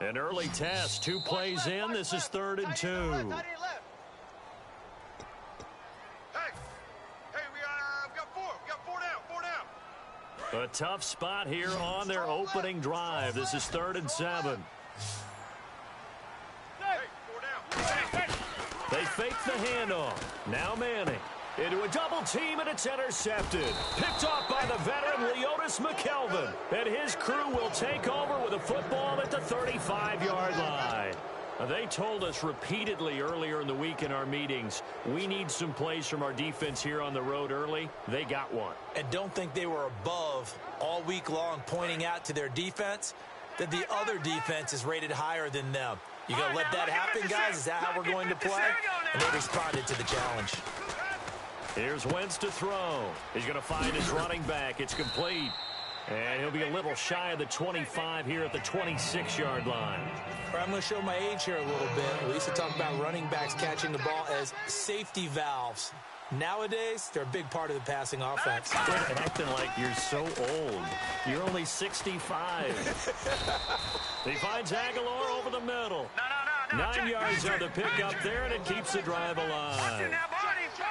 An early test. 2 plays in. This is 3rd and 2. Hey, we got 4. We got 4 down. 4 down. A tough spot here on their opening drive. This is 3rd and 7. Hey, 4 down. They fake the handoff. Now Manning. Into a double team, and it's intercepted. Picked off by the veteran Leotis McKelvin. And his crew will take over with a football at the 35-yard line. They told us repeatedly earlier in the week in our meetings, we need some plays from our defense here on the road early. They got one. And don't think they were above all week long pointing out to their defense that the other defense is rated higher than them. You going to let that happen, guys? Is that how we're going to play? And they responded to the challenge. Here's Wentz to throw. He's going to find his running back. It's complete. And he'll be a little shy of the 25 here at the 26-yard line. I'm going to show my age here a little bit. We used to talk about running backs catching the ball as safety valves. Nowadays, they're a big part of the passing offense. Quit acting like you're so old. You're only 65. He finds Aguilar over the middle. 9 yards on the pickup there, and it keeps the drive alive.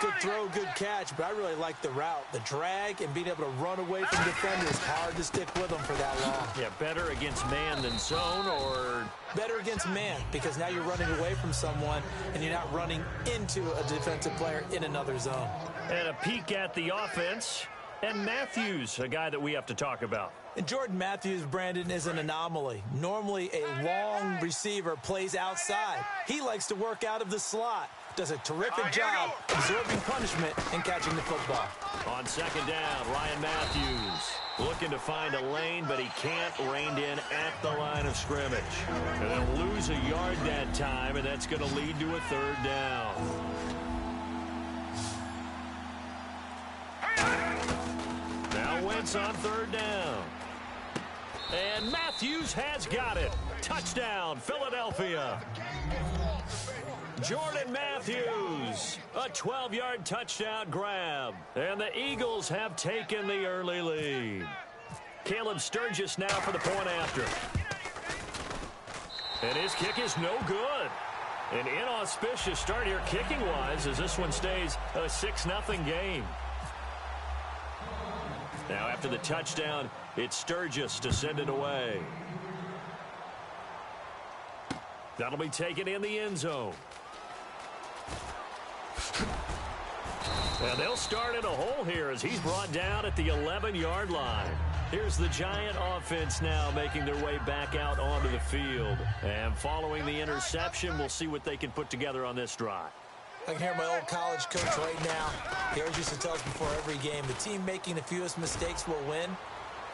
Good throw, good catch, but I really like the route. The drag and being able to run away from defenders. Hard to stick with them for that long. Yeah, better against man than zone, or better against man, because now you're running away from someone and you're not running into a defensive player in another zone. And a peek at the offense. And Matthews, a guy that we have to talk about. And Jordan Matthews, Brandon, is an anomaly. Normally, a long receiver plays outside. He likes to work out of the slot. Does a terrific job absorbing punishment and catching the football. On 2nd down, Ryan Matthews looking to find a lane, but he can't rein in at the line of scrimmage. And they'll lose a yard that time, and that's going to lead to a 3rd down. Now Wentz on 3rd down. And Matthews has got it. Touchdown, Philadelphia. Jordan Matthews, a 12-yard touchdown grab. And the Eagles have taken the early lead. Caleb Sturgis now for the point after. And his kick is no good. An inauspicious start here kicking-wise as this one stays a 6-0 game. Now after the touchdown, it's Sturgis to send it away. That'll be taken in the end zone. And they'll start in a hole here as he's brought down at the 11-yard line. Here's the Giant offense now making their way back out onto the field. And following the interception, we'll see what they can put together on this drive. I can hear my old college coach right now. He always used to tell us before every game, the team making the fewest mistakes will win.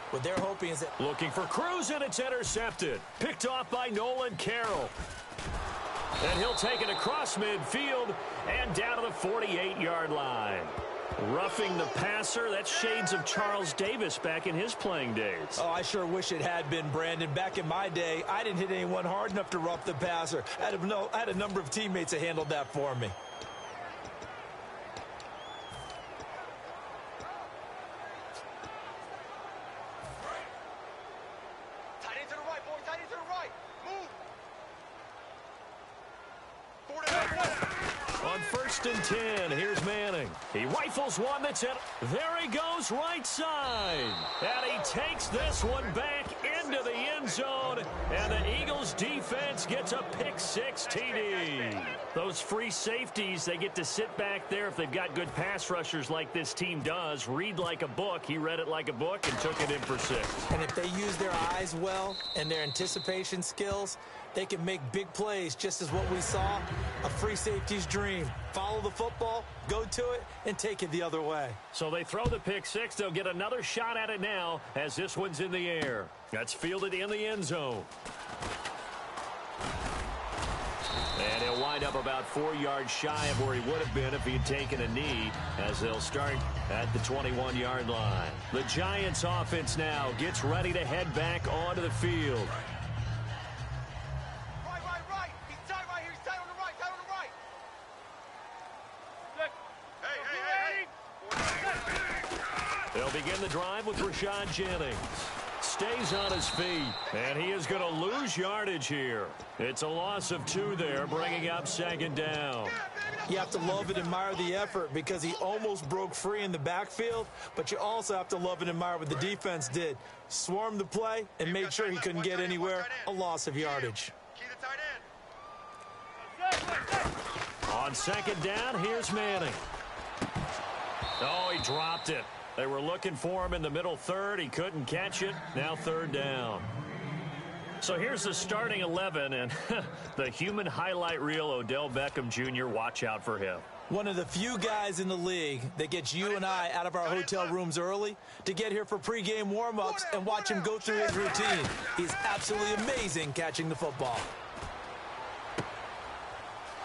What they're hoping is that... Looking for Cruz, and it's intercepted. Picked off by Nolan Carroll. And he'll take it across midfield and down to the 48-yard line. Roughing the passer, that's shades of Charles Davis back in his playing days. Oh, I sure wish it had been, Brandon. Back in my day, I didn't hit anyone hard enough to rough the passer. I had a number of teammates that handled that for me. On 1st and 10, here's Manning. He rifles one that's in. There he goes, right side. And he takes this one back into the end zone. And the Eagles defense gets a pick-6 TD. Those free safeties, they get to sit back there if they've got good pass rushers like this team does. Read like a book. He read it like a book and took it in for 6. And if they use their eyes well and their anticipation skills, they can make big plays, just as what we saw, a free safety's dream. Follow the football, go to it, and take it the other way. So they throw the pick-6. They'll get another shot at it now as this one's in the air. That's fielded in the end zone. And he'll wind up about 4 yards shy of where he would have been if he had taken a knee, as they'll start at the 21-yard line. The Giants offense now gets ready to head back onto the field. They'll begin the drive with Rashad Jennings. stays on his feet. And he is going to lose yardage here. It's a loss of 2 there, bringing up second down. You have to love and admire the effort because he almost broke free in the backfield, but you also have to love and admire what the defense did. Swarmed the play and made sure he couldn't get anywhere. A loss of yardage. On second down, here's Manning. Oh, he dropped it. They were looking for him in the middle third. He couldn't catch it. Now third down. So here's the starting 11, and the human highlight reel, Odell Beckham Jr., watch out for him. One of the few guys in the league that gets you and I out of our hotel rooms early to get here for pregame warm-ups and watch him go through his routine. He's absolutely amazing catching the football.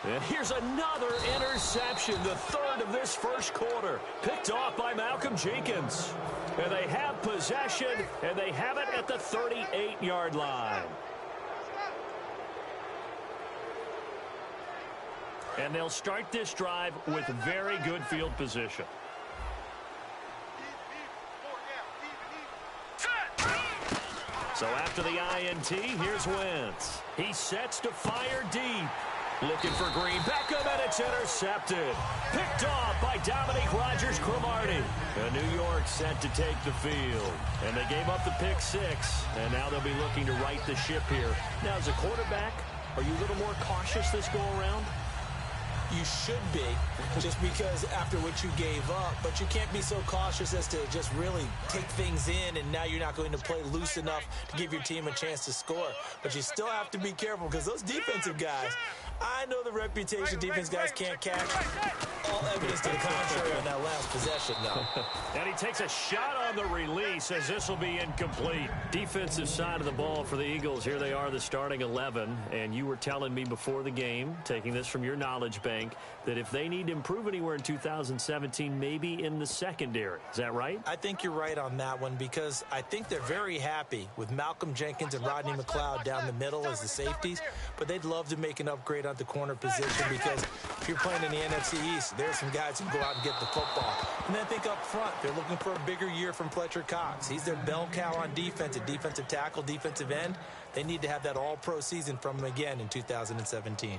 And here's another interception, the third of this first quarter. Picked off by Malcolm Jenkins. And they have possession, and they have it at the 38-yard line. And they'll start this drive with very good field position. So after the INT, here's Wentz. He sets to fire deep. Looking for Green. Beckham, and it's intercepted. Picked off by Dominique Rodgers-Cromartie. And New York set to take the field. And they gave up the pick 6. And now they'll be looking to right the ship here. Now, as a quarterback, are you a little more cautious this go-around? You should be, just because after what you gave up. But you can't be so cautious as to just really take things in, and now you're not going to play loose enough to give your team a chance to score. But you still have to be careful because those defensive guys, I know the reputation defense guys can't catch. All evidence to the contrary on that last possession, though. And he takes a shot on the release as this will be incomplete. Defensive side of the ball for the Eagles. Here they are, the starting 11. And you were telling me before the game, taking this from your knowledge bank, that if they need to improve anywhere in 2017, maybe in the secondary. Is that right? I think you're right on that one because I think they're very happy with Malcolm Jenkins and Rodney McLeod down the middle as the safeties, but they'd love to make an upgrade at the corner position because if you're playing in the NFC East, there's some guys who can go out and get the football. And then I think up front, they're looking for a bigger year from Fletcher Cox. He's their bell cow on defense, a defensive tackle, defensive end. They need to have that all-pro season from him again in 2017.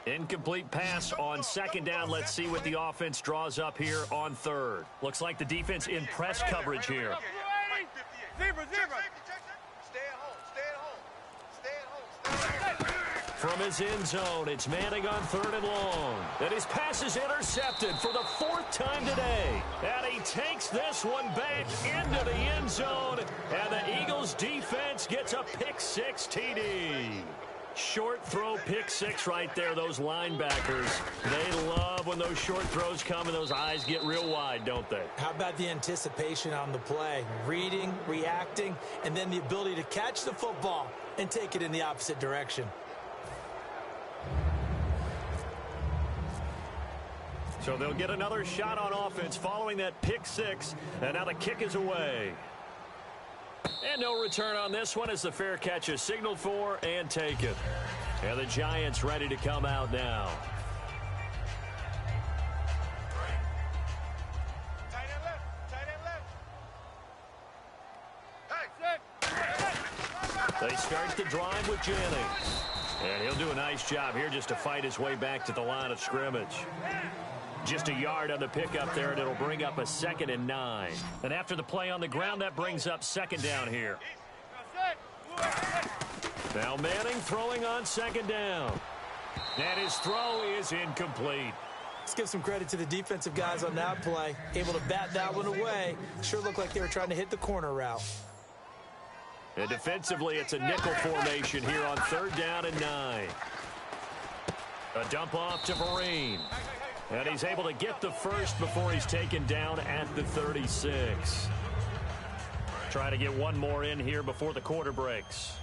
Incomplete pass on second down. Let's see what the offense draws up here on third. Looks like the defense in press coverage here. Zebra. Stay at home. Stay at home. From his end zone, it's Manning on third and long. And his pass is intercepted for the 4th time today. And he takes this one back into the end zone. And the Eagles defense gets a pick 6 TD. Short throw, pick 6 right there. Those linebackers, they love when those short throws come and those eyes get real wide, don't they? How about the anticipation on the play? Reading, reacting, and then the ability to catch the football and take it in the opposite direction. So they'll get another shot on offense following that pick 6, and now the kick is away. And no return on this one as the fair catch is signaled for and taken. And the Giants ready to come out now. Tight end left. They start the drive with Jennings. And he'll do a nice job here just to fight his way back to the line of scrimmage. Just a yard on the pickup there, and it'll bring up a 2nd and 9. And after the play on the ground, that brings up second down here. Now Manning throwing on second down. And his throw is incomplete. Let's give some credit to the defensive guys on that play. Able to bat that one away. Sure looked like they were trying to hit the corner route. And defensively, it's a nickel formation here on 3rd down and 9. A dump off to Vereen. And he's able to get the first before he's taken down at the 36. Trying to get one more in here before the quarter breaks.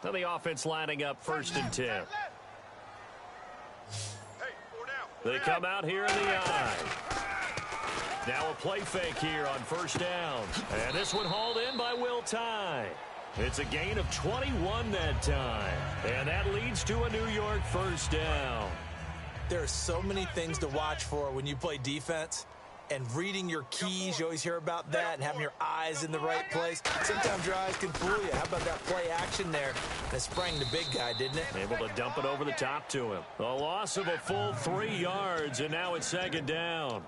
Now the offense lining up 1st and 10. Hey, 4 down. They come out here in the eye. Now a play fake here on 1st down. And this one hauled in by Will Tye. It's a gain of 21 that time. And that leads to a New York 1st down. There are so many things to watch for when you play defense. And reading your keys, you always hear about that, and having your eyes in the right place. Sometimes your eyes can fool you. How about that play action there? That sprang the big guy, didn't it? Able to dump it over the top to him. A loss of a full 3 yards, and now it's 2nd down.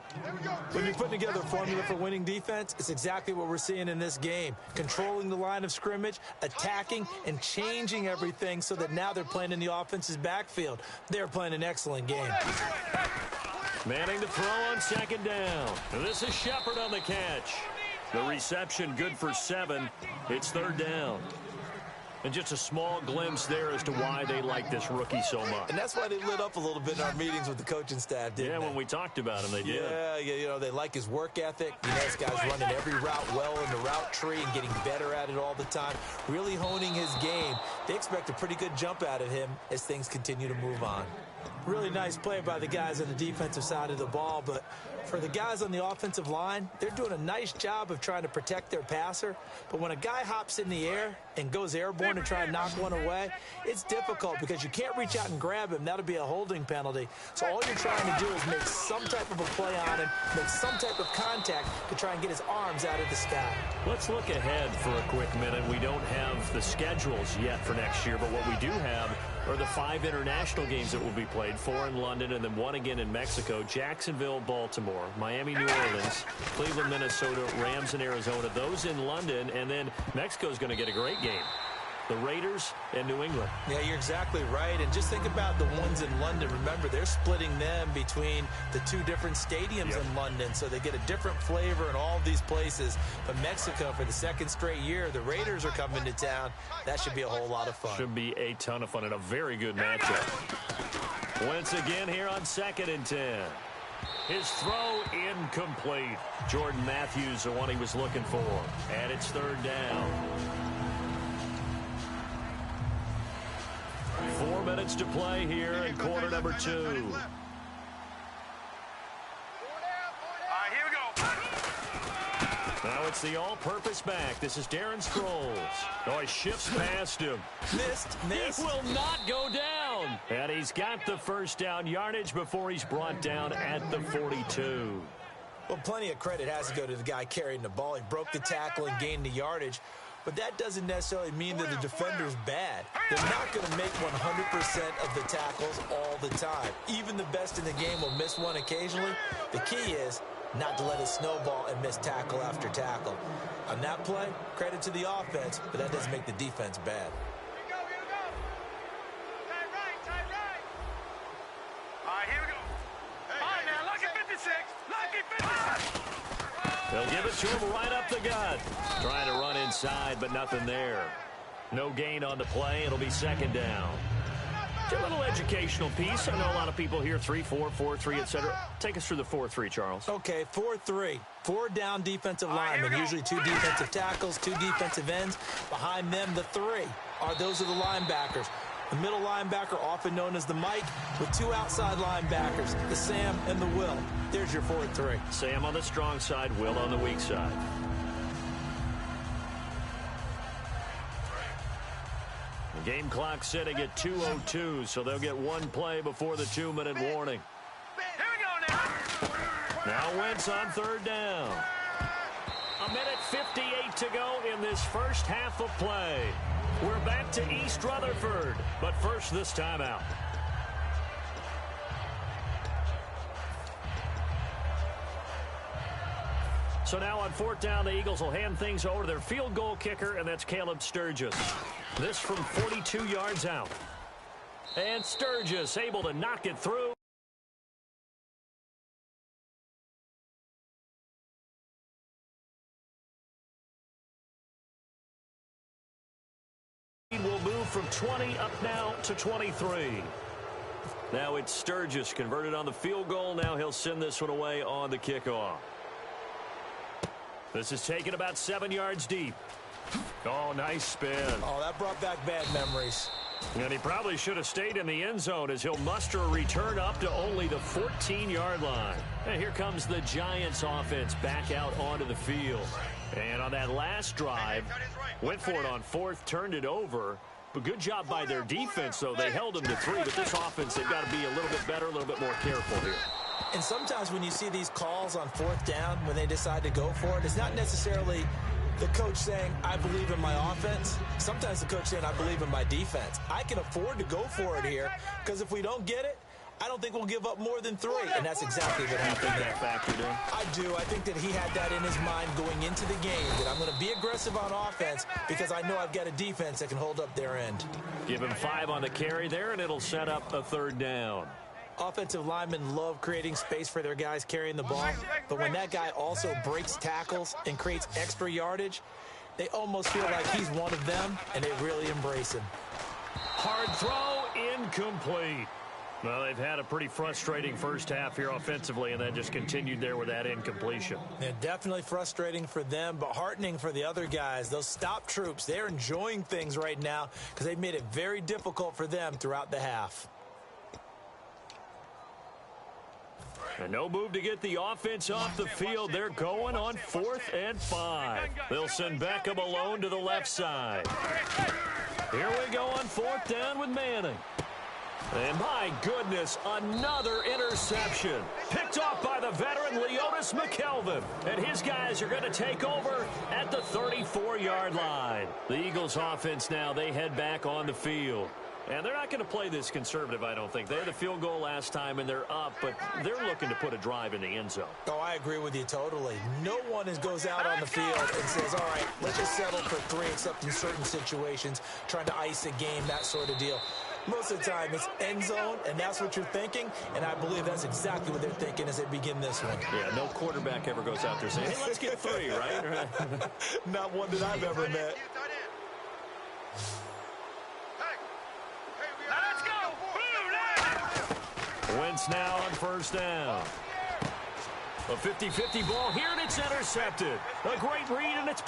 When you're putting together a formula for winning defense, it's exactly what we're seeing in this game. Controlling the line of scrimmage, attacking, and changing everything so that now they're playing in the offense's backfield. They're playing an excellent game. Manning to throw on 2nd down. This is Shepard on the catch. The reception good for 7. It's 3rd down. And just a small glimpse there as to why they like this rookie so much. And that's why they lit up a little bit in our meetings with the coaching staff, didn't they? Yeah, when we talked about him, they did. Yeah, you know, they like his work ethic. You know, this guy's running every route well in the route tree and getting better at it all the time, really honing his game. They expect a pretty good jump out of him as things continue to move on. Really nice play by the guys on the defensive side of the ball, but for the guys on the offensive line, they're doing a nice job of trying to protect their passer. But when a guy hops in the air and goes airborne to try and knock one away, it's difficult because you can't reach out and grab him. That'll be a holding penalty. So all you're trying to do is make some type of a play on him, make some type of contact to try and get his arms out of the sky. Let's look ahead for a quick minute. We don't have the schedules yet for next year, but what we do have are the 5 international games that will be played, 4 in London and then 1 again in Mexico, Jacksonville, Baltimore, Miami, New Orleans, Cleveland, Minnesota, Rams, and Arizona. Those in London, and then Mexico's going to get a great game. The Raiders and New England. Yeah, you're exactly right. And just think about the ones in London. Remember, they're splitting them between the 2 different stadiums in London, so they get a different flavor in all of these places. But Mexico, for the 2nd straight year, the Raiders are coming to town. That should be a whole lot of fun. Should be a ton of fun and a very good matchup. Once again here on 2nd and 10. His throw incomplete. Jordan Matthews, the one he was looking for. And it's 3rd down. 4 minutes to play here in quarter number 2. All right, here we go. Now it's the all-purpose back. This is Darren Sproles. Oh, he shifts past him. Missed. He will not go down. And he's got the 1st down yardage before he's brought down at the 42. Well, plenty of credit has to go to the guy carrying the ball. He broke the tackle and gained the yardage. But that doesn't necessarily mean that the defender's bad. They're not going to make 100% of the tackles all the time. Even the best in the game will miss one occasionally. The key is not to let it snowball and miss tackle after tackle. On that play, credit to the offense, but that doesn't make the defense bad. Here we go. Tight right. All right, here we go. All right, now, lucky 56. Lucky 56. They'll give it to him right up the gut. Trying to run inside, but nothing there. No gain on the play. It'll be 2nd down. A little educational piece. I know a lot of people here, 3-4, 4-3, etc. Take us through the 4-3, Charles. Okay, 4-3. 4 down defensive linemen, usually 2 defensive tackles, 2 defensive ends. Behind them, the 3 those are the linebackers. The middle linebacker, often known as the Mike, with 2 outside linebackers, the Sam and the Will. There's your 4-3. Sam on the strong side, Will on the weak side. The game clock sitting at 2:02, so they'll get 1 play before the 2-minute warning. Here we go now. Now Wentz on 3rd down. 1:58 to go in this first half of play. We're back to East Rutherford, but first this timeout. So now on 4th down, the Eagles will hand things over to their field goal kicker, and that's Caleb Sturgis. This from 42 yards out. And Sturgis able to knock it through. Will move from 20 up now to 23. Now it's Sturgis converted on the field goal. Now he'll send this one away on the kickoff. This is taken about 7 yards deep. Oh, nice spin. Oh, that brought back bad memories. And he probably should have stayed in the end zone as he'll muster a return up to only the 14-yard line. And here comes the Giants offense back out onto the field. And on that last drive, went for it on fourth, turned it over. But good job by their defense, though. They held them to 3, but this offense, they've got to be a little bit better, a little bit more careful here. And sometimes when you see these calls on fourth down, when they decide to go for it, it's not necessarily the coach saying, I believe in my offense. Sometimes the coach saying, I believe in my defense. I can afford to go for it here because if we don't get it, I don't think we'll give up more than 3. And that's exactly what happened there. Factored in. I do. I think that he had that in his mind going into the game, that I'm going to be aggressive on offense because I know I've got a defense that can hold up their end. Give him 5 on the carry there, and it'll set up a 3rd down. Offensive linemen love creating space for their guys carrying the ball, but when that guy also breaks tackles and creates extra yardage, they almost feel like he's one of them, and they really embrace him. Hard throw, incomplete. Well, they've had a pretty frustrating first half here offensively, and then just continued there with that incompletion. Yeah, definitely frustrating for them, but heartening for the other guys. Those stop troops, they're enjoying things right now because they've made it very difficult for them throughout the half. And no move to get the offense off the field. They're going on 4th and 5. They'll send Beckham alone to the left side. Here we go on 4th down with Manning. And my goodness, another interception. Picked off by the veteran Leotis McKelvin. And his guys are going to take over at the 34-yard line. The Eagles offense now, they head back on the field. And they're not going to play this conservative, I don't think. They had a field goal last time, and they're up, but they're looking to put a drive in the end zone. Oh, I agree with you totally. No one goes out on the field and says, all right, let's just settle for 3, except in certain situations, trying to ice a game, that sort of deal. Most of the time, it's end zone, and that's what you're thinking, and I believe that's exactly what they're thinking as they begin this one. Yeah, no quarterback ever goes out there saying, hey, let's get 3, right? Not one that I've ever met. Wentz now on 1st down. A 50-50 ball here, and it's intercepted. A great read, and it's...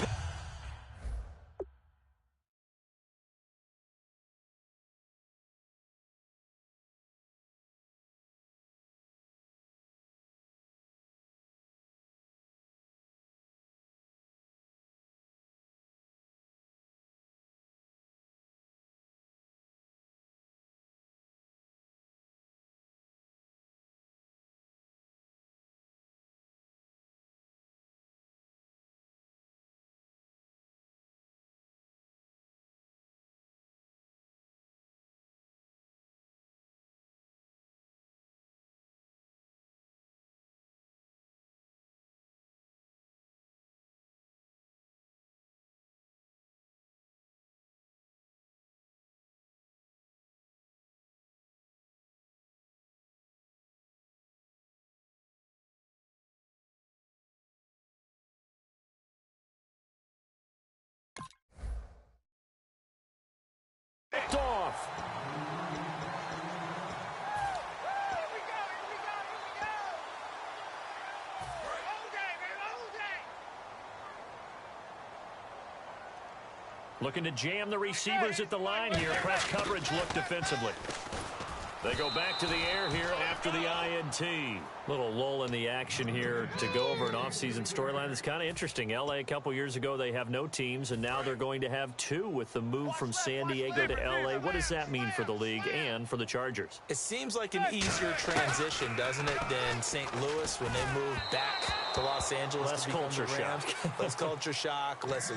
picked off. Looking to jam the receivers at the line here. Press coverage look defensively. They go back to the air here after the INT. Little lull in the action here to go over an offseason storyline that's kind of interesting. L.A. a couple years ago, they have no teams, and now they're going to have 2 with the move from San Diego to L.A. What does that mean for the league and for the Chargers? It seems like an easier transition, doesn't it, than St. Louis when they moved back to Los Angeles. Less to become culture the Rams. shock. Less culture shock, less,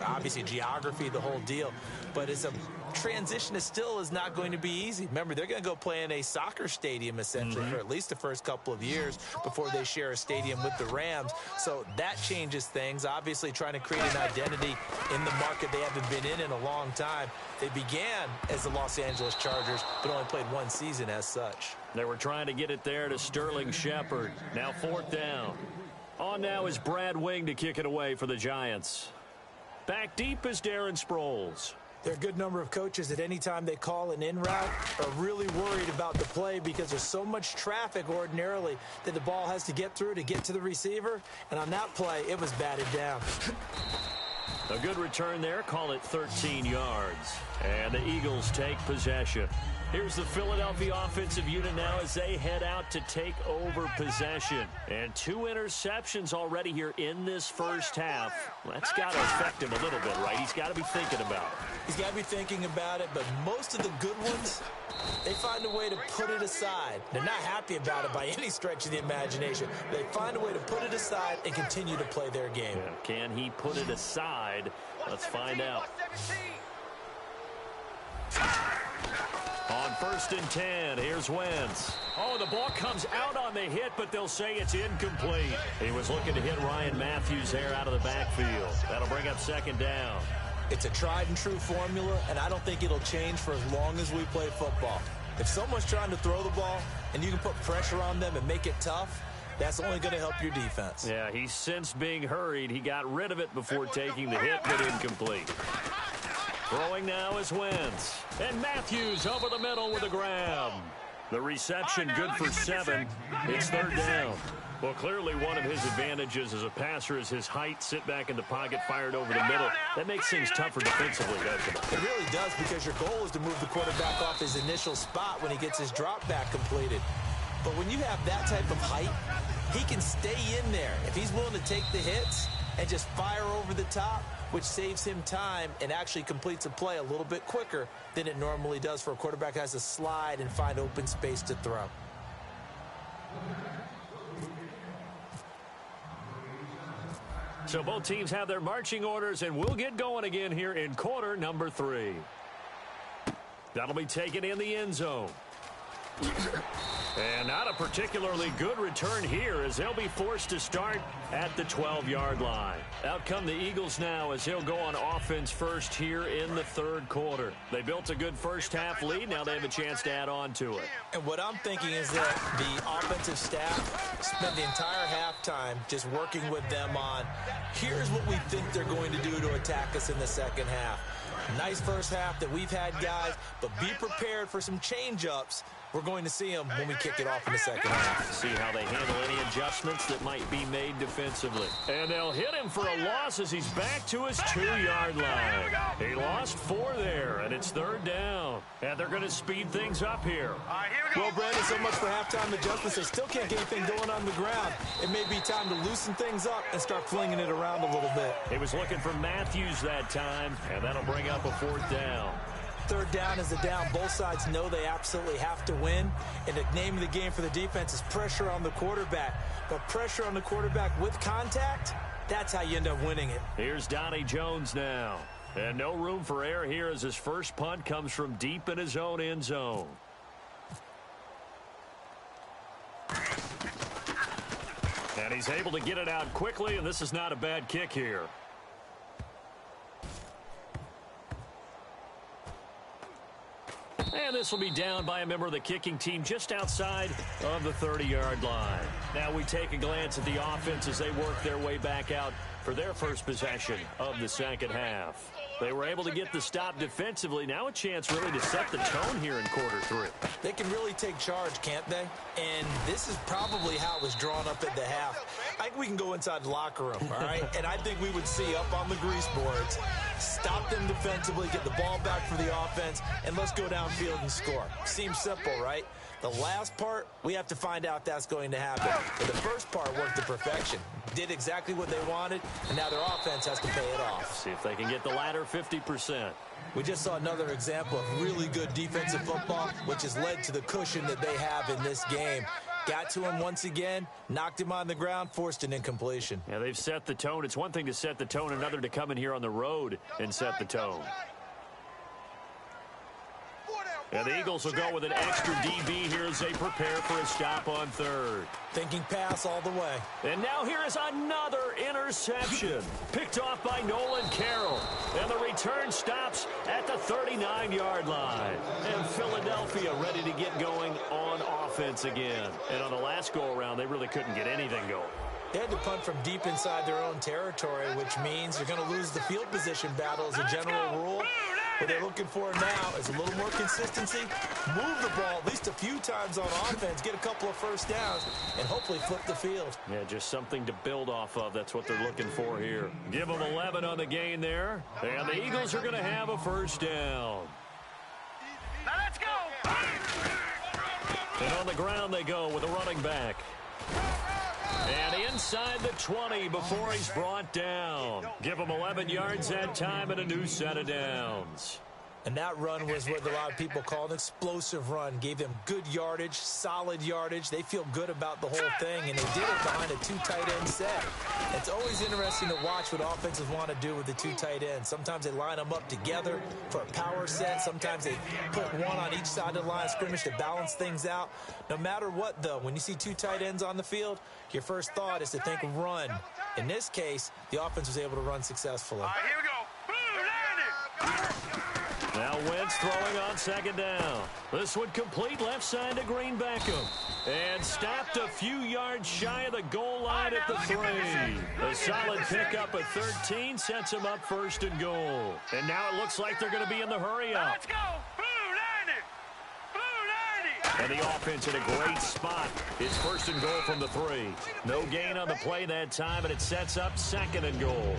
obviously geography, the whole deal. But it's a transition still is not going to be easy. Remember, they're going to go play in a soccer stadium, essentially, for at least the first couple of years before they share a stadium with the Rams. So that changes things. Obviously, trying to create an identity in the market they haven't been in a long time. They began as the Los Angeles Chargers, but only played 1 season as such. They were trying to get it there to Sterling Shepard. Now 4th down. On now is Brad Wing to kick it away for the Giants. Back deep is Darren Sproles. There are a good number of coaches that any time they call an in route are really worried about the play because there's so much traffic ordinarily that the ball has to get through to get to the receiver. And on that play, it was batted down. A good return there. Call it 13 yards. And the Eagles take possession. Here's the Philadelphia offensive unit now as they head out to take over possession. And 2 interceptions already here in this first half. That's got to affect him a little bit, right? He's got to be thinking about it. He's got to be thinking about it, but most of the good ones, they find a way to put it aside. They're not happy about it by any stretch of the imagination. They find a way to put it aside and continue to play their game. Yeah, can he put it aside? Let's find out. On 1st and 10, here's Wentz. Oh, the ball comes out on the hit, but they'll say it's incomplete. He was looking to hit Ryan Matthews there out of the backfield. That'll bring up 2nd down. It's a tried-and-true formula, and I don't think it'll change for as long as we play football. If someone's trying to throw the ball and you can put pressure on them and make it tough, that's only going to help your defense. Yeah, he sensed being hurried. He got rid of it before taking the hit, but incomplete. Throwing now is Wentz. And Matthews over the middle with a grab. The reception good for 7. It's 3rd down. Well, clearly one of his advantages as a passer is his height. Sit back in the pocket, fired over the middle. That makes things tougher defensively, doesn't it? It really does, because your goal is to move the quarterback off his initial spot when he gets his drop back completed. But when you have that type of height, he can stay in there. If he's willing to take the hits and just fire over the top, which saves him time and actually completes a play a little bit quicker than it normally does for a quarterback who has to slide and find open space to throw. So both teams have their marching orders, and we'll get going again here in quarter number 3. That'll be taken in the end zone. And not a particularly good return here, as they'll be forced to start at the 12-yard line. Out come the Eagles now as they'll go on offense first here in the 3rd quarter. They built a good first-half lead. Now they have a chance to add on to it. And what I'm thinking is that the offensive staff spent the entire halftime just working with them on, here's what we think they're going to do to attack us in the second half. Nice first half that we've had, guys, but be prepared for some change-ups. We're going to see them when we kick it off in the second half. See how they handle any adjustments that might be made defensively. And they'll hit him for a loss as he's back to his 2-yard line. He lost 4 there, and it's 3rd down. And they're going to speed things up here. Well, Brandon, so much for halftime adjustments. They still can't get anything going on the ground. It may be time to loosen things up and start flinging it around a little bit. He was looking for Matthews that time, and that'll bring up a 4th down. 3rd down is a down. Both sides know they absolutely have to win. And the name of the game for the defense is pressure on the quarterback. But pressure on the quarterback with contact, that's how you end up winning it. Here's Donnie Jones now. And no room for error here as his first punt comes from deep in his own end zone. And he's able to get it out quickly, and this is not a bad kick here. And this will be down by a member of the kicking team just outside of the 30-yard line. Now we take a glance at the offense as they work their way back out for their first possession of the second half. They were able to get the stop defensively. Now a chance really to set the tone here in quarter 3. They can really take charge, can't they? And this is probably how it was drawn up at the half. I think we can go inside the locker room, all right? And I think we would see up on the grease boards, stop them defensively, get the ball back for the offense, and let's go downfield and score. Seems simple, right? The last part, we have to find out that's going to happen. But the first part worked to perfection. Did exactly what they wanted, and now their offense has to pay it off. See if they can get the latter 50%. We just saw another example of really good defensive football, which has led to the cushion that they have in this game. Got to him once again, knocked him on the ground, forced an incompletion. Yeah, they've set the tone. It's one thing to set the tone, another to come in here on the road and set the tone. And the Eagles will go with an extra DB here as they prepare for a stop on 3rd. Thinking pass all the way. And now here is another interception. Picked off by Nolan Carroll. And the return stops at the 39-yard line. And Philadelphia ready to get going on offense again. And on the last go-around, they really couldn't get anything going. They had to punt from deep inside their own territory, which means you're going to lose the field position battle as a general rule. What they're looking for now is a little more consistency, move the ball at least a few times on offense, get a couple of first downs, and hopefully flip the field. Yeah, just something to build off of. That's what they're looking for here. Give them 11 on the gain there, and the Eagles are going to have a first down. Now let's go. And on the ground they go with a running back. And inside the 20 before he's brought down. Give him 11 yards that time and a new set of downs. And that run was what a lot of people call an explosive run. Gave them good yardage, solid yardage. They feel good about the whole thing, and they did it behind a two tight end set. It's always interesting to watch what offenses want to do with the two tight ends. Sometimes they line them up together for a power set. Sometimes they put one on each side of the line of scrimmage to balance things out. No matter what, though, when you see two tight ends on the field, your first thought is to think run. In this case, the offense was able to run successfully. All right, here we go. Blue, line it. Now Wentz throwing on second down. This one complete left side to Green Beckham. And stopped a few yards shy of the goal line at the 3. A solid pickup at 13 sets him up first and goal. And now it looks like they're going to be in the hurry up. Let's go. Blue, line it. Blue, line it. And the offense in a great spot. It's first and goal from the 3. No gain on the play that time, and it sets up second and goal.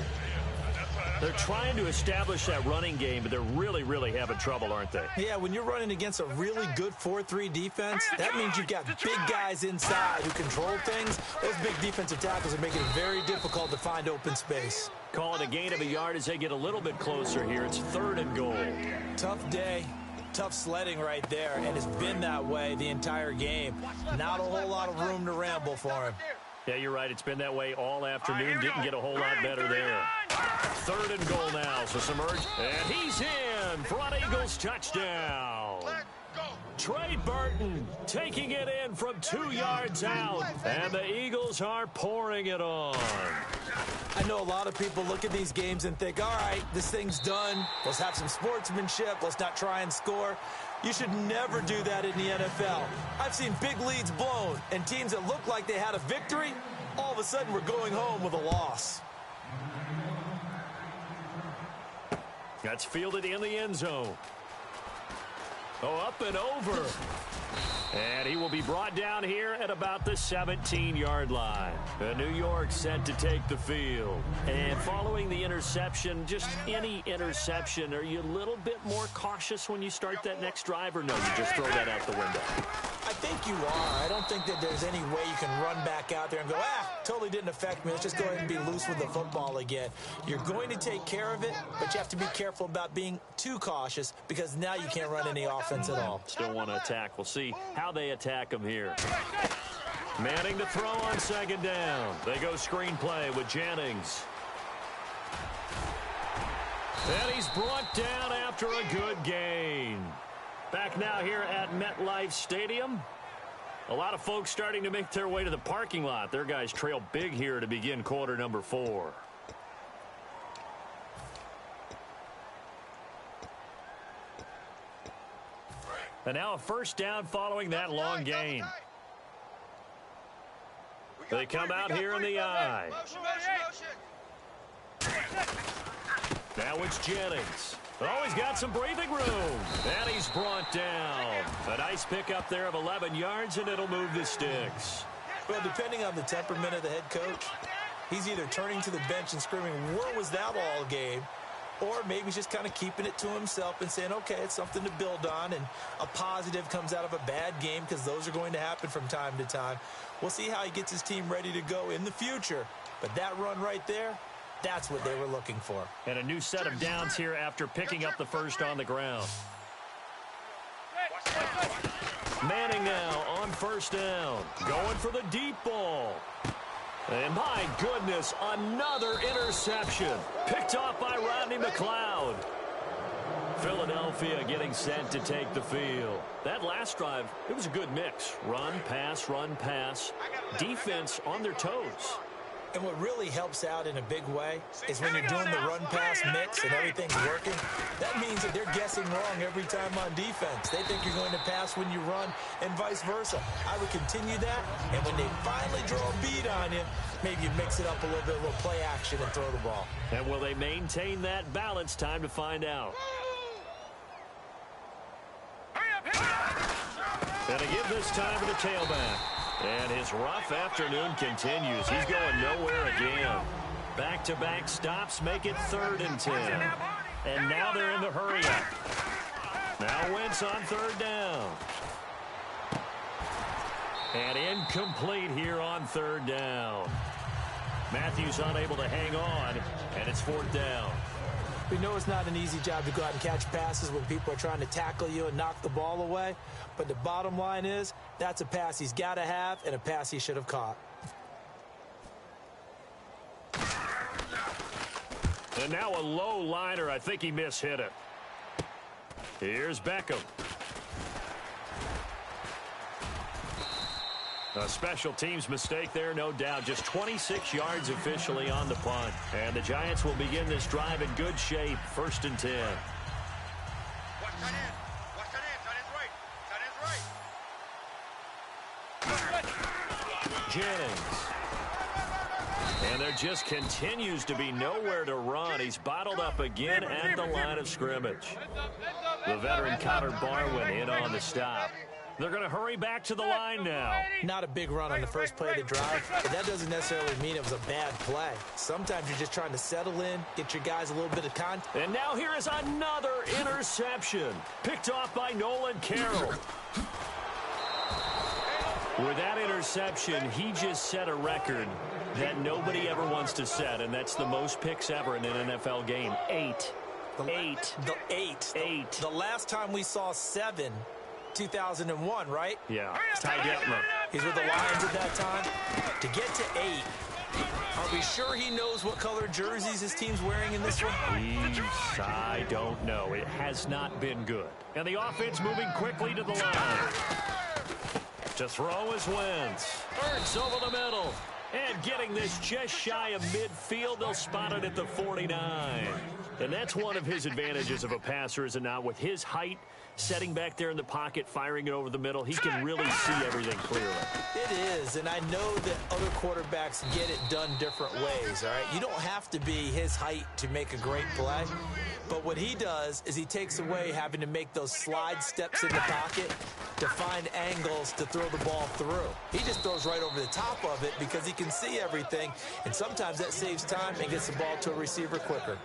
They're trying to establish that running game, but they're really having trouble, aren't they? Yeah, when you're running against a really good 4-3 defense, that means you've got big guys inside who control things. Those big defensive tackles are making it very difficult to find open space. Call it a gain of a yard as they get a little bit closer here. It's third and goal. Tough day. Tough sledding right there, and it's been that way the entire game. Not a whole lot of room to ramble for him. Yeah, you're right. It's been that way all afternoon. Didn't get a whole lot better there. Third and goal now. So some urge. And he's in for an Eagles touchdown. Trey Burton taking it in from 2 yards out. And the Eagles are pouring it on. I know a lot of people look at these games and think, all right, this thing's done. Let's have some sportsmanship. Let's not try and score. You should never do that in the NFL. I've seen big leads blown, and teams that look like they had a victory, all of a sudden we're going home with a loss. That's fielded in the end zone. Oh, up and over. And he will be brought down here at about the 17-yard line. New York set to take the field. And following the interception, just any interception, are you a little bit more cautious when you start that next drive, or no, you just throw that out the window? I think you are. I don't think that there's any way you can run back out there and go, totally didn't affect me. Let's just go ahead and be loose with the football again. You're going to take care of it, but you have to be careful about being too cautious because now you can't run any offense at all. Still want to attack. We'll see how they attack him here. Manning to throw on second down. They go screen play with Jennings. And he's brought down after a good gain. Back now here at MetLife Stadium. A lot of folks starting to make their way to the parking lot. Their guys trail big here to begin quarter number 4. And now a first down following that long gain. They come out here in the eye. Now it's Jennings. Oh, he's got some breathing room. And he's brought down. A nice pickup there of 11 yards, and it'll move the sticks. Well, depending on the temperament of the head coach, he's either turning to the bench and screaming, where was that all game? Or maybe he's just kind of keeping it to himself and saying, okay, it's something to build on, and a positive comes out of a bad game because those are going to happen from time to time. We'll see how he gets his team ready to go in the future. But that run right there, that's what they were looking for. And a new set of downs here after picking up the first on the ground. Manning now on first down. Going for the deep ball. And my goodness, another interception. Picked off by Rodney McLeod. Philadelphia getting set to take the field. That last drive, it was a good mix. Run, pass, defense on their toes. And what really helps out in a big way is when you're doing the run-pass mix and everything's working, that means that they're guessing wrong every time on defense. They think you're going to pass when you run and vice versa. I would continue that, and when they finally draw a bead on you, maybe you mix it up a little bit, a little play action and throw the ball. And will they maintain that balance? Time to find out. And to give this time to the tailback. And his rough afternoon continues. He's going nowhere again. Back-to-back stops make it 3rd and 10. And now they're in the hurry-up. Now Wentz on 3rd down. And incomplete here on 3rd down. Matthews unable to hang on, and it's 4th down. We know it's not an easy job to go out and catch passes when people are trying to tackle you and knock the ball away. But the bottom line is, that's a pass he's got to have and a pass he should have caught. And now a low liner. I think he mishit it. Here's Beckham. A special teams mistake there, no doubt. Just 26 yards officially on the punt. And the Giants will begin this drive in good shape. 1st and 10. Watch that in. Watch that in. That is right. Jennings. And there just continues to be nowhere to run. He's bottled up again at the line of scrimmage. The veteran Connor Barwin in on the stop. They're going to hurry back to the line now. Not a big run on the first play of the drive, but that doesn't necessarily mean it was a bad play. Sometimes you're just trying to settle in, get your guys a little bit of contact. And now here is another interception. Picked off by Nolan Carroll. With that interception, he just set a record that nobody ever wants to set, and that's the most picks ever in an NFL game. 8. The last time we saw 7, 2001, right? Yeah. Ty Detmer. He's with the Lions at that time. To get to 8, are we sure he knows what color jerseys his team's wearing in this one? I don't know. It has not been good. And the offense moving quickly to the line. To throw is Wentz. Ertz over the middle. And getting this just shy of midfield. They'll spot it at the 49. And that's one of his advantages of a passer, is it not? With his height, setting back there in the pocket, firing it over the middle, he can really see everything clearly. It is, and I know that other quarterbacks get it done different ways, all right? You don't have to be his height to make a great play, but what he does is he takes away having to make those slide steps in the pocket to find angles to throw the ball through. He just throws right over the top of it because he can see everything, and sometimes that saves time and gets the ball to a receiver quicker.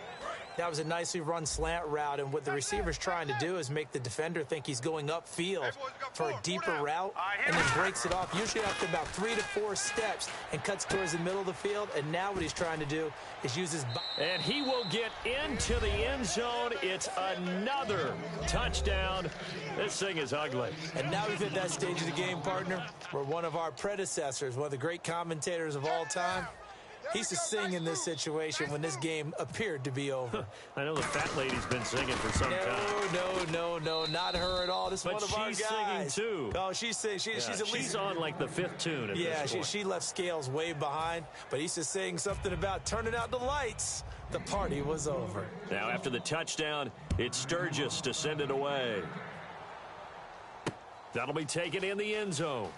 That was a nicely run slant route, and what the receiver's trying to do is make the defender think he's going upfield for a deeper route, and then breaks it off, usually after about 3 to 4 steps, and cuts towards the middle of the field. And now what he's trying to do is use his... And he will get into the end zone. It's another touchdown. This thing is ugly. And now we've hit that stage of the game, partner, where one of our predecessors, one of the great commentators of all time, he used to sing in this situation when this game appeared to be over. I know the fat lady's been singing for some time. No, not her at all. This is one of our guys. But she's singing, too. Oh, she's singing. She's at least... She's on, like, the 5th tune at this point. She left Scales way behind, but he used to sing something about turning out the lights. The party was over. Now, after the touchdown, it's Sturgis to send it away. That'll be taken in the end zone.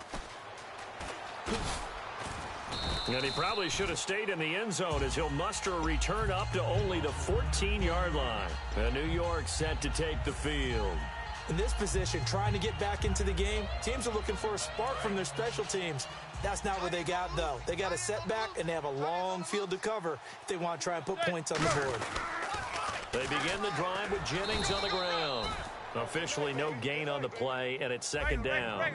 And he probably should have stayed in the end zone as he'll muster a return up to only the 14-yard line. And New York set to take the field. In this position, trying to get back into the game, teams are looking for a spark from their special teams. That's not what they got, though. They got a setback, and they have a long field to cover if they want to try and put points on the board. They begin the drive with Jennings on the ground. Officially no gain on the play, and it's 2nd down.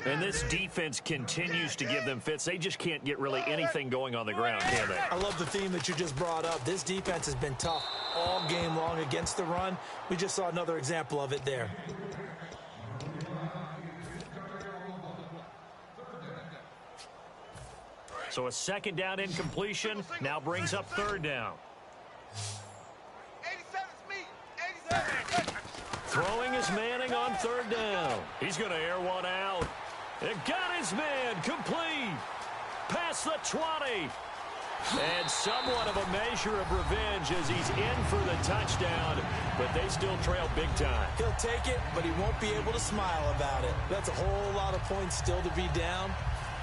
And this defense continues to give them fits. They just can't get really anything going on the ground, can they? I love the theme that you just brought up. This defense has been tough all game long against the run. We just saw another example of it there. So a 2nd down incompletion now brings up 3rd down. 87 speed. 87. Throwing is Manning on 3rd down. He's going to air one out. It got his man complete. Past the 20. And somewhat of a measure of revenge as he's in for the touchdown. But they still trail big time. He'll take it, but he won't be able to smile about it. That's a whole lot of points still to be down.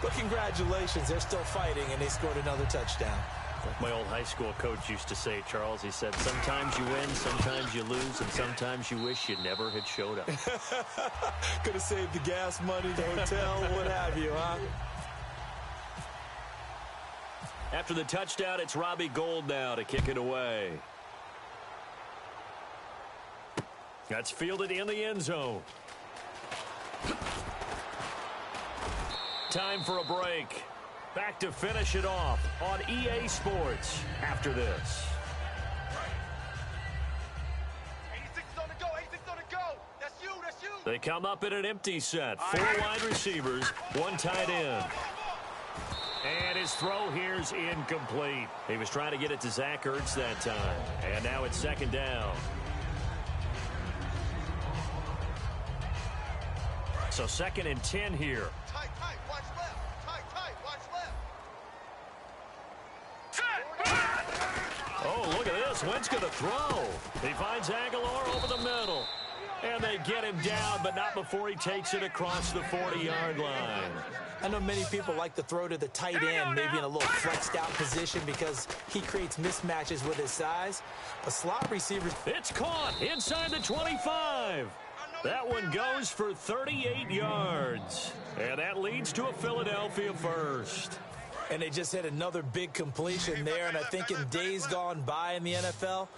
But congratulations, they're still fighting, and they scored another touchdown. Like my old high school coach used to say, Charles, he said, sometimes you win, sometimes you lose, and sometimes you wish you never had showed up. Could have saved the gas money, the hotel, what have you, huh? After the touchdown, it's Robbie Gould now to kick it away. That's fielded in the end zone. Time for a break. Back to finish it off on EA Sports after this. 86 on the go, 86 on the go. That's you, that's you. They come up in an empty set. 4 wide receivers, 1 tight end. And his throw here's incomplete. He was trying to get it to Zach Ertz that time. And now it's 2nd down. So 2nd and 10 here. Tight, watch left. Tight, watch left. Oh, look at this. Wentz going to throw. He finds Aguilar over the middle. And they get him down, but not before he takes it across the 40-yard line. I know many people like to throw to the tight end, maybe in a little flexed out position because he creates mismatches with his size. But slot receivers... It's caught inside the 25. That one goes for 38 yards. And that leads to a Philadelphia first. And they just hit another big completion there. And I think in days gone by in the NFL,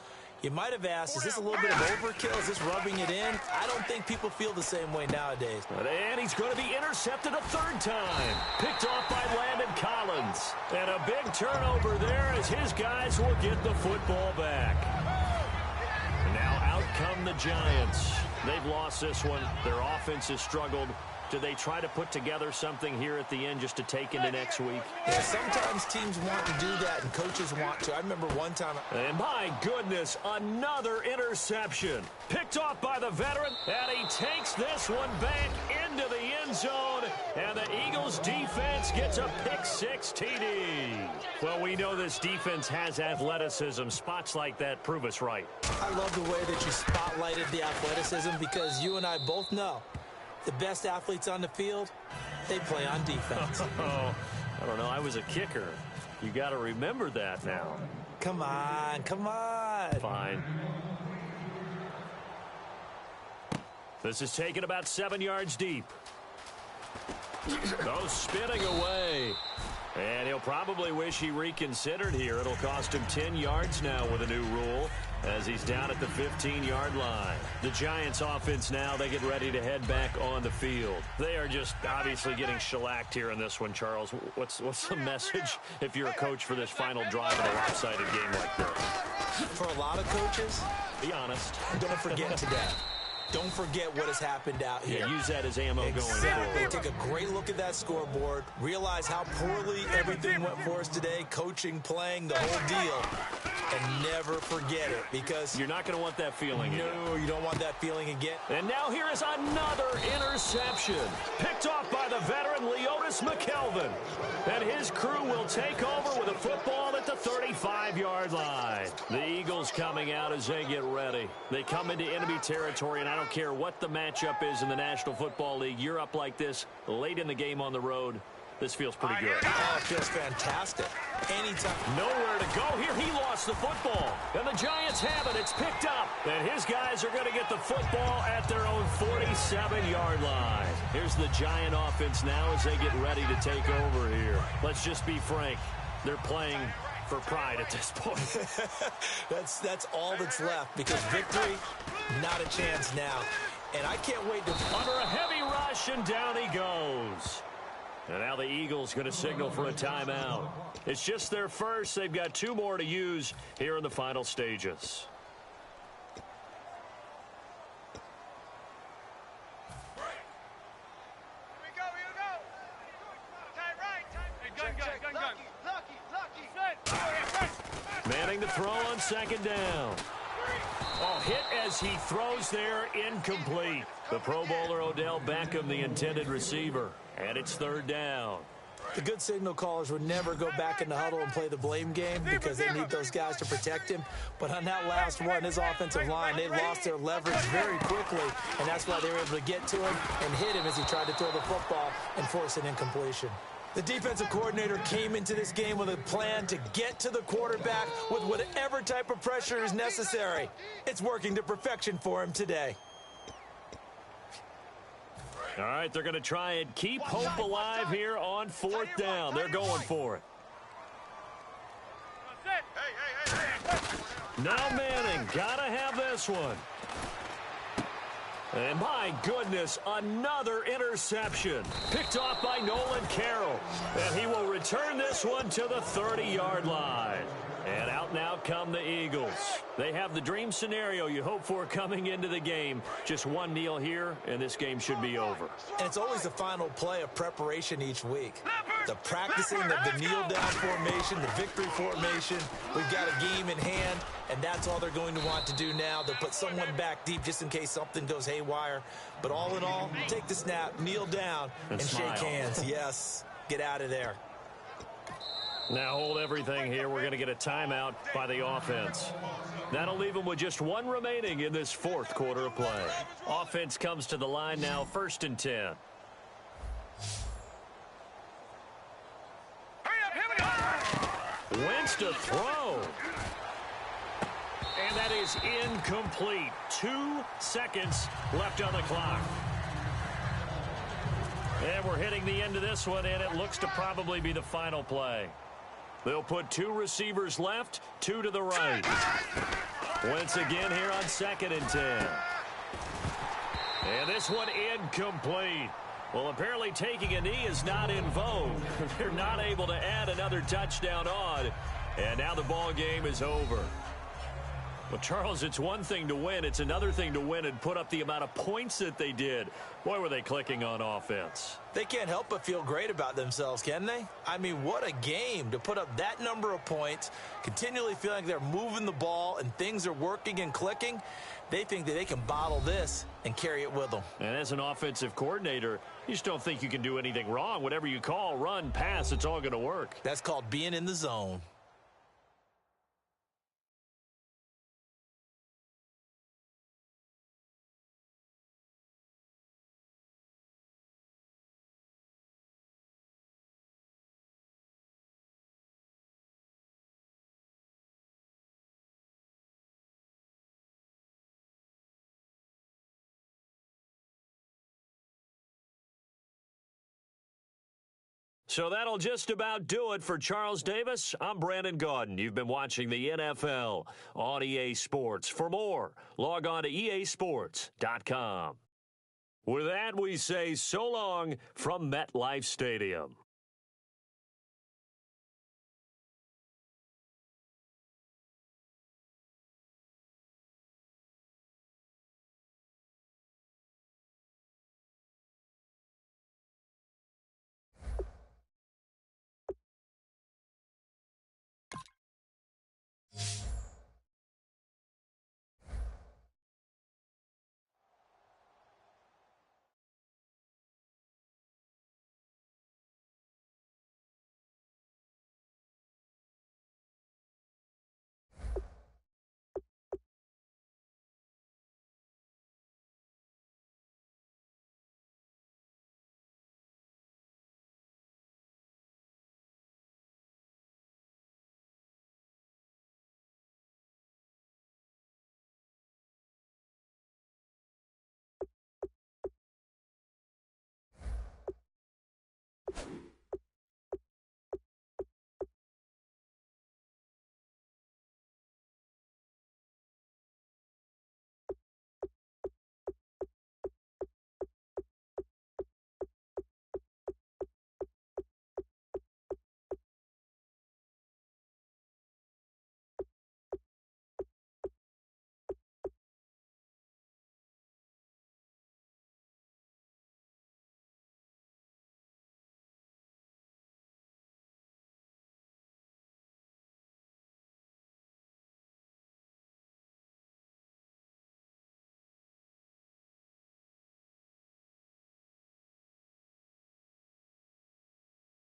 you might have asked, is this a little bit of overkill? Is this rubbing it in? I don't think people feel the same way nowadays. And he's going to be intercepted a 3rd time. Picked off by Landon Collins. And a big turnover there as his guys will get the football back. And now out come the Giants. They've lost this one. Their offense has struggled. Do they try to put together something here at the end just to take into next week? Yeah, sometimes teams want to do that and coaches want to. I remember one time... And my goodness, another interception. Picked off by the veteran, and he takes this one back into the end zone, and the Eagles defense gets a pick-6 TD. Well, we know this defense has athleticism. Spots like that prove us right. I love the way that you spotlighted the athleticism because you and I both know the best athletes on the field, they play on defense. Oh, I don't know. I was a kicker. You got to remember that now. Come on. Fine. This is taken about 7 yards deep. Goes spinning away. And he'll probably wish he reconsidered here. It'll cost him 10 yards now with a new rule as he's down at the 15-yard line. The Giants offense now, they get ready to head back on the field. They are just obviously getting shellacked here in this one, Charles. What's the message if you're a coach for this final drive in a lopsided game like this? For a lot of coaches, be honest. Don't forget today. Don't forget what has happened out here. Yeah, use that as ammo going forward. Take a great look at that scoreboard. Realize how poorly everything went for us today. Coaching, playing, the whole deal. And never forget it because... You're not going to want that feeling again. No, you don't want that feeling again. And now here is another interception. Picked off by the veteran Leotis McKelvin. And his crew will take over with a football at the 35-yard line. The Eagles coming out as they get ready. They come into enemy territory, and I don't care what the matchup is in the National Football League. You're up like this late in the game on the road. This feels pretty good. Oh, it feels fantastic. Anytime. Nowhere to go here. He lost the football. And the Giants have it. It's picked up. And his guys are going to get the football at their own 47-yard line. Here's the Giant offense now as they get ready to take over here. Let's just be frank. They're playing for pride at this point. That's all that's left because victory, not a chance now. And I can't wait to... Under a heavy rush, and down he goes. And now the Eagles going to signal for a timeout. It's just their first. They've got 2 more to use here in the final stages. Here we go. Tight right. Lucky. Manning to throw on 2nd down. Oh, hit as he throws there, incomplete. The Pro Bowler Odell Beckham, the intended receiver. And it's 3rd down. The good signal callers would never go back in the huddle and play the blame game because they need those guys to protect him. But on that last one, his offensive line, they lost their leverage very quickly, and that's why they were able to get to him and hit him as he tried to throw the football and force an incompletion. The defensive coordinator came into this game with a plan to get to the quarterback with whatever type of pressure is necessary. It's working to perfection for him today. All right, they're going to try and keep hope alive here on 4th down. They're going for it. Now Manning, got to have this one. And my goodness, another interception. Picked off by Nolan Carroll. And he will return this one to the 30-yard line. And out now come the Eagles. They have the dream scenario you hope for coming into the game. Just one kneel here, and this game should be over. And it's always the final play of preparation each week. The practicing of the kneel-down formation, the victory formation. We've got a game in hand, and that's all they're going to want to do now. They'll put someone back deep just in case something goes haywire. But all in all, take the snap, kneel down, and shake hands. Yes, get out of there. Now hold everything here. We're going to get a timeout by the offense. That'll leave them with just one remaining in this 4th quarter of play. Offense comes to the line now, 1st and 10. Wentz to throw. And that is incomplete. 2 seconds left on the clock. And we're hitting the end of this one, and it looks to probably be the final play. They'll put 2 receivers left, 2 to the right. Wentz again here on 2nd and 10. And this one incomplete. Well, apparently taking a knee is not in vogue. They're not able to add another touchdown on. And now the ball game is over. Well, Charles, it's one thing to win. It's another thing to win and put up the amount of points that they did. Boy, were they clicking on offense. They can't help but feel great about themselves, can they? I mean, what a game to put up that number of points, continually feeling like they're moving the ball and things are working and clicking. They think that they can bottle this and carry it with them. And as an offensive coordinator, you just don't think you can do anything wrong. Whatever you call, run, pass, it's all going to work. That's called being in the zone. So that'll just about do it for Charles Davis. I'm Brandon Gaudin. You've been watching the NFL on EA Sports. For more, log on to easports.com. With that, we say so long from MetLife Stadium.